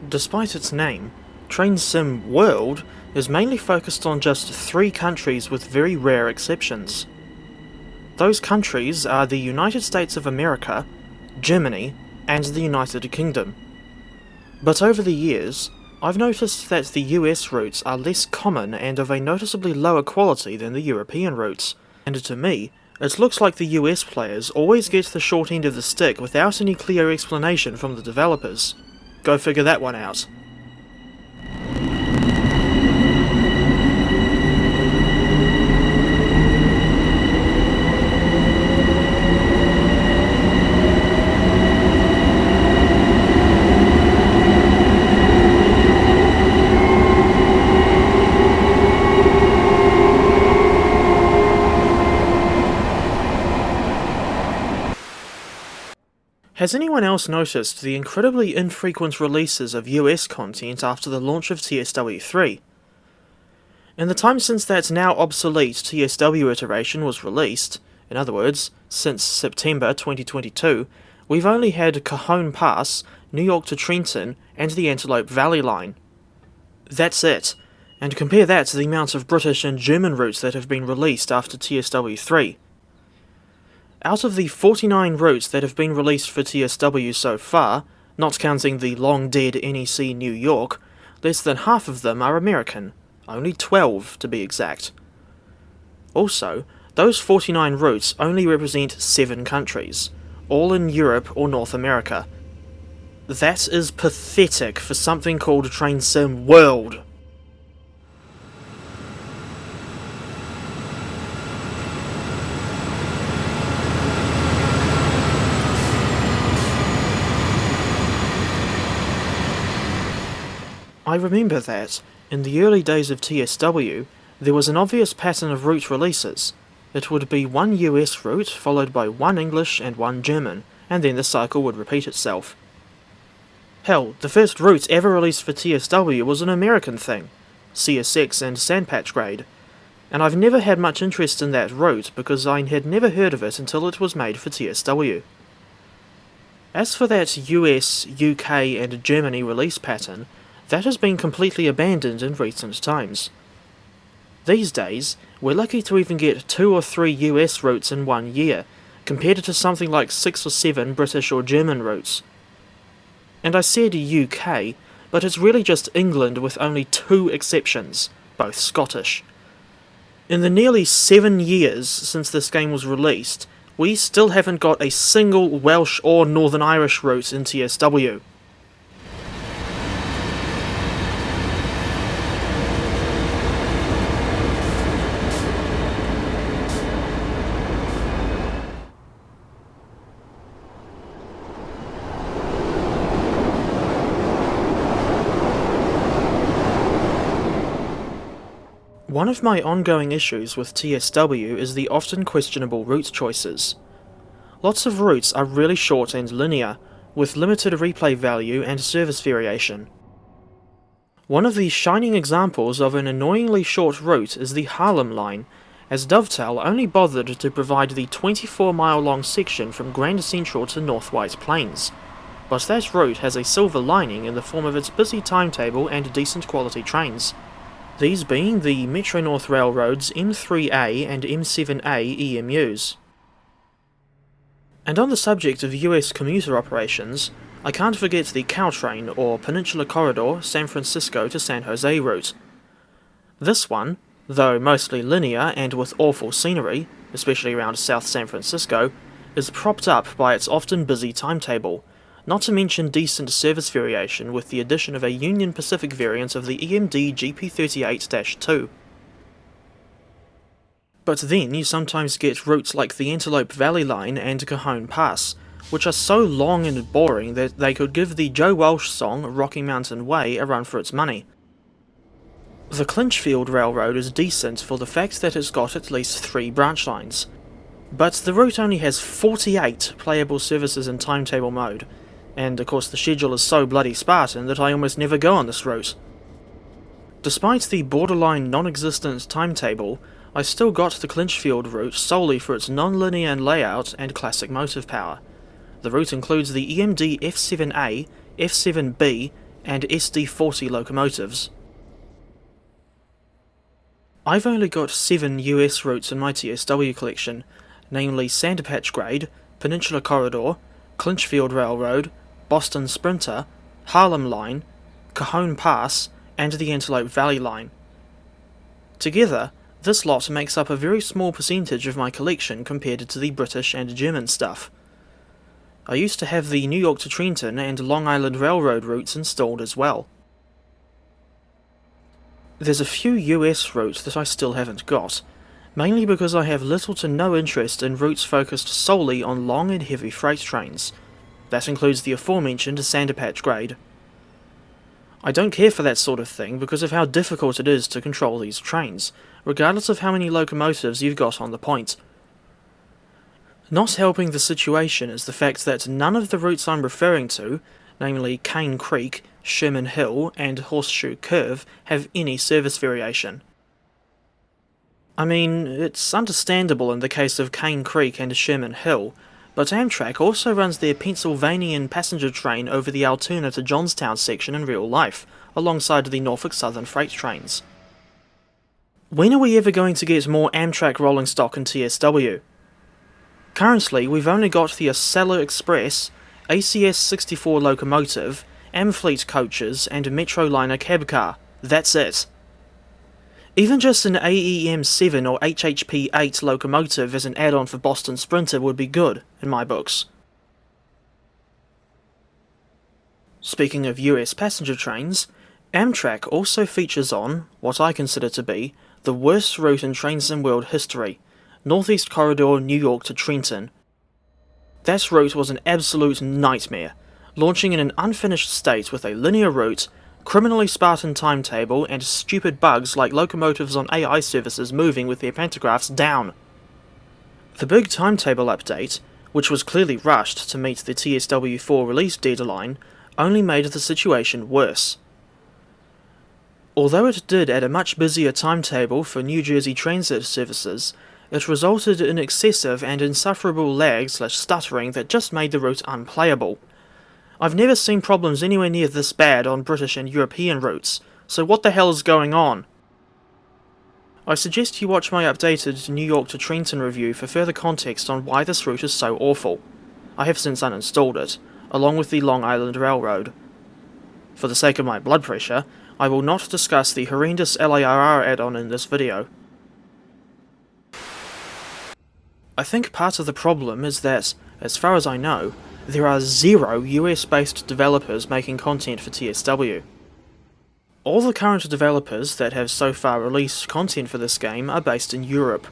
Despite its name, Train Sim World is mainly focused on just 3 countries with very rare exceptions. Those countries are the United States of America, Germany, and the United Kingdom. But over the years, I've noticed that the US routes are less common and of a noticeably lower quality than the European routes, and to me, it looks like the US players always get the short end of the stick without any clear explanation from the developers. Go figure that one out. Has anyone else noticed the incredibly infrequent releases of US content after the launch of TSW3? In the time since that now obsolete TSW iteration was released, in other words, since September 2022, we've only had Cajon Pass, New York to Trenton, and the Antelope Valley line. That's it, and compare that to the amount of British and German routes that have been released after TSW3. Out of the 49 routes that have been released for TSW so far, not counting the long-dead NEC New York, less than half of them are American, only 12 to be exact. Also, those 49 routes only represent 7 countries, all in Europe or North America. That is pathetic for something called Train Sim World. I remember that, in the early days of TSW, there was an obvious pattern of route releases. It would be one US route, followed by one English and one German, and then the cycle would repeat itself. Hell, the first route ever released for TSW was an American thing, CSX and Sandpatch grade, and I've never had much interest in that route because I had never heard of it until it was made for TSW. As for that US, UK and Germany release pattern, that has been completely abandoned in recent times. These days, we're lucky to even get 2 or 3 US routes in one year, compared to something like 6 or 7 British or German routes. And I said UK, but it's really just England with only 2 exceptions, both Scottish. In the nearly 7 years since this game was released, we still haven't got a single Welsh or Northern Irish route in TSW. One of my ongoing issues with TSW is the often questionable route choices. Lots of routes are really short and linear, with limited replay value and service variation. One of the shining examples of an annoyingly short route is the Harlem line, as Dovetail only bothered to provide the 24-mile-long section from Grand Central to North White Plains. But that route has a silver lining in the form of its busy timetable and decent quality trains. These being the Metro-North Railroad's M3A and M7A EMUs. And on the subject of US commuter operations, I can't forget the Caltrain or Peninsula Corridor San Francisco to San Jose route. This one, though mostly linear and with awful scenery, especially around South San Francisco, is propped up by its often busy timetable, not to mention decent service variation with the addition of a Union Pacific variant of the EMD GP38-2. But then you sometimes get routes like the Antelope Valley Line and Cajon Pass, which are so long and boring that they could give the Joe Walsh song Rocky Mountain Way a run for its money. The Clinchfield Railroad is decent for the fact that it's got at least 3 branch lines, but the route only has 48 playable services in timetable mode, and of course the schedule is so bloody Spartan that I almost never go on this route. Despite the borderline non-existent timetable, I still got the Clinchfield route solely for its non-linear layout and classic motive power. The route includes the EMD F7A, F7B, and SD40 locomotives. I've only got 7 US routes in my TSW collection, namely Sandpatch Grade, Peninsula Corridor, Clinchfield Railroad, Boston Sprinter, Harlem Line, Cajon Pass, and the Antelope Valley Line. Together, this lot makes up a very small percentage of my collection compared to the British and German stuff. I used to have the New York to Trenton and Long Island Railroad routes installed as well. There's a few US routes that I still haven't got, mainly because I have little to no interest in routes focused solely on long and heavy freight trains. That includes the aforementioned Sandpatch Grade. I don't care for that sort of thing because of how difficult it is to control these trains, regardless of how many locomotives you've got on the point. Not helping the situation is the fact that none of the routes I'm referring to, namely Cane Creek, Sherman Hill, and Horseshoe Curve, have any service variation. I mean, it's understandable in the case of Cane Creek and Sherman Hill, but Amtrak also runs their Pennsylvanian passenger train over the Altoona to Johnstown section in real life, alongside the Norfolk Southern freight trains. When are we ever going to get more Amtrak rolling stock in TSW? Currently, we've only got the Acela Express, ACS 64 locomotive, Amfleet coaches, and Metroliner cab car. That's it. Even just an AEM 7 or HHP 8 locomotive as an add-on for Boston Sprinter would be good, in my books. Speaking of US passenger trains, Amtrak also features on, what I consider to be, the worst route in trains in world history, Northeast Corridor New York to Trenton. That route was an absolute nightmare, launching in an unfinished state with a linear route, criminally Spartan timetable, and stupid bugs like locomotives on AI services moving with their pantographs down. The big timetable update, which was clearly rushed to meet the TSW4 release deadline, only made the situation worse. Although it did add a much busier timetable for New Jersey Transit services, it resulted in excessive and insufferable lag/stuttering that just made the route unplayable. I've never seen problems anywhere near this bad on British and European routes, so what the hell is going on? I suggest you watch my updated New York to Trenton review for further context on why this route is so awful. I have since uninstalled it, along with the Long Island Railroad. For the sake of my blood pressure, I will not discuss the horrendous LARR add-on in this video. I think part of the problem is that, as far as I know, there are 0 US-based developers making content for TSW. All the current developers that have so far released content for this game are based in Europe,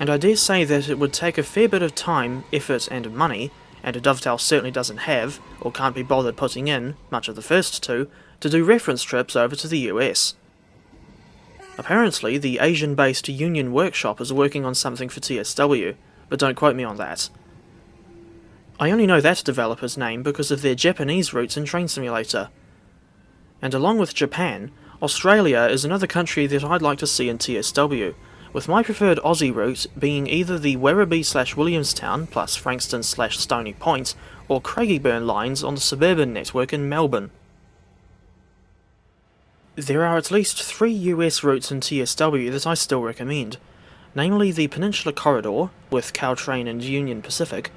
and I dare say that it would take a fair bit of time, effort and money, and Dovetail certainly doesn't have, or can't be bothered putting in, much of the first two, to do reference trips over to the US. Apparently, the Asian-based Union Workshop is working on something for TSW, but don't quote me on that. I only know that developer's name because of their Japanese roots in Train Simulator. And along with Japan, Australia is another country that I'd like to see in TSW, with my preferred Aussie route being either the Werribee/Williamstown plus Frankston/Stony Point, or Craigieburn lines on the suburban network in Melbourne. There are at least 3 US routes in TSW that I still recommend, namely the Peninsula Corridor, with Caltrain and Union Pacific,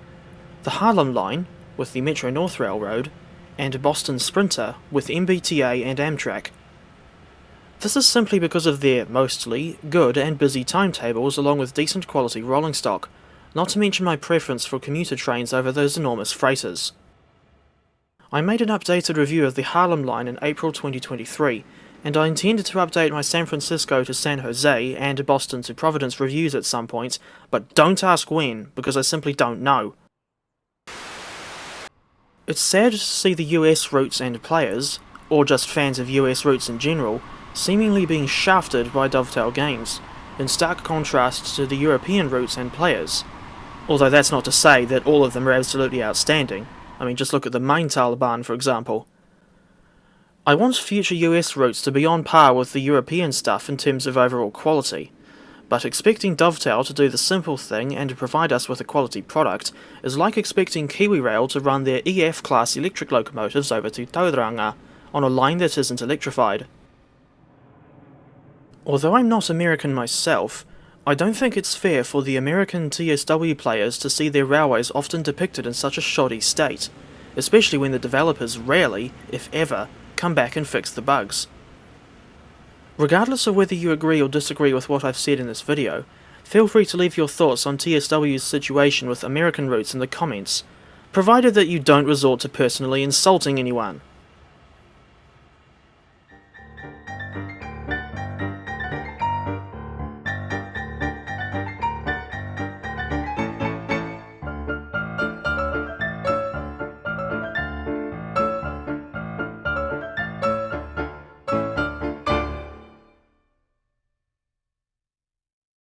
the Harlem Line, with the Metro North Railroad, and Boston Sprinter, with MBTA and Amtrak. This is simply because of their, mostly, good and busy timetables along with decent quality rolling stock, not to mention my preference for commuter trains over those enormous freighters. I made an updated review of the Harlem Line in April 2023, and I intended to update my San Francisco to San Jose and Boston to Providence reviews at some point, but don't ask when, because I simply don't know. It's sad to see the US routes and players, or just fans of US routes in general, seemingly being shafted by Dovetail Games, in stark contrast to the European routes and players. Although that's not to say that all of them are absolutely outstanding. I mean, just look at the main Taliban, for example. I want future US routes to be on par with the European stuff in terms of overall quality, but expecting Dovetail to do the simple thing and to provide us with a quality product is like expecting KiwiRail to run their EF-class electric locomotives over to Tauranga, on a line that isn't electrified. Although I'm not American myself, I don't think it's fair for the American TSW players to see their railways often depicted in such a shoddy state, especially when the developers rarely, if ever, come back and fix the bugs. Regardless of whether you agree or disagree with what I've said in this video, feel free to leave your thoughts on TSW's situation with American routes in the comments, provided that you don't resort to personally insulting anyone.